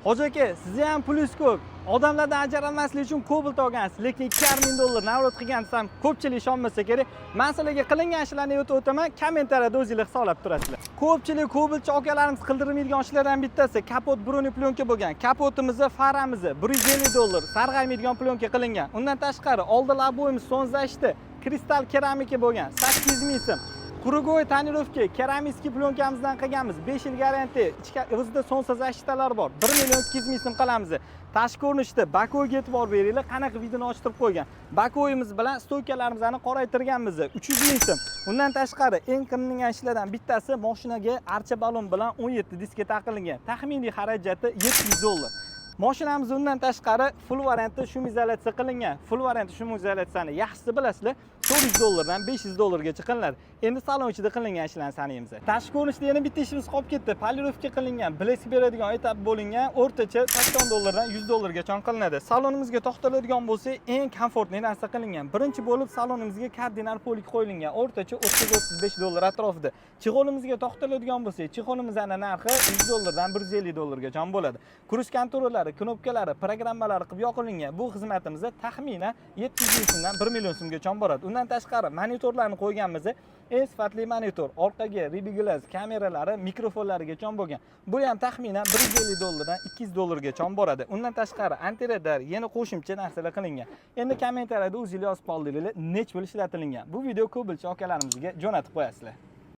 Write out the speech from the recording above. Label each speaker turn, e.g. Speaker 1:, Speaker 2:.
Speaker 1: Hoji aka, sizga ham plyus ko'p. Odamlardan ajralmaslik uchun Cobalt olgansiz, lekin 2,5 ming dollar navrat qilgansiz ham ko'pchilik ishonmasa kerak. Men sizlarga qilingan ishlarni aytib o'taman, kommentariyada o'zingizlar hisoblab turasizlar. Ko'pchilik Cobaltchi akalarimiz qildirmaydigan ishlardan bittasi kapot bruni plyonka bo'lgan. Kapotimizni, faramizni 150 dollar sarg'aymaydigan plyonka qilingan. Undan tashqari oldi laboyimiz son zashti kristal keramika bo'lgan. 8 ming so'm. Круговой tonirovka keramik plyonkамizdan qilganmiz. 5 yil garantiya. O'zida sonsiz ashitalar bor. 1 million 200 ming so'm qilamiz. Tashqi ko'rinishda bakoga e'tibor beringlar, qanaqa videoni ochtirib qo'ygan. Bakoyimiz bilan stoykalarimizni qoraytirganmiz. 300 ming so'm. Undan tashqari eng qilingan ishlardan bittasi mashinaga archa balon bilan 17 diska taqilgan. Taxminiy xarajati 700 dollar. Mashinamiz undan tashqari full variantda shum izolyatsiya qilingan. Full variantda shum izolyatsiyani yaxshisi bilasizlar, 400 dollardan 500 dollargacha qilinadi. Endi salon ichida qilingan ishlarni sanaymiz. Tashqi ko'rinishda yana bitta ishimiz qolib ketdi. Polirovka qilingan, blesk beradigan etap bo'lingan, o'rtacha 80 dollardan 100 dollargacha qilinadi. Salonimizga to'xtaladigan bo'lsa, eng komfortli narsa qilingan. Birinchi bo'lib salonimizga kardinal polik qo'yilgan, o'rtacha 30-35 dollar atrofida. Chig'olimizga to'xtaladigan bo'lsa, chig'olimizning narxi 100 dollardan 150 dollargacha bo'ladi. Kruiz kontrollari, knopkalari, programmalari qilib yoqilingan. Bu xizmatimizda taxminan 700 ming so'mdan 1 million so'mgacha boradi. Undan tashqari monitorlarni qo'yganmiz. Eng sifatli monitor, orqaga Ribiglas kameralari, mikrofonlarigacha bo'lgan. Bu ham taxminan 150 dollardan 200 dollargacha boradi. Undan tashqari antiradar, yana qo'shimcha narsalar qilingan. Endi kommentariyada o'zingizlar yozib qoldinglar, nech pul ishlatilgan. Bu video Cobaltchi akalarimizga jo'natib qo'yasizlar.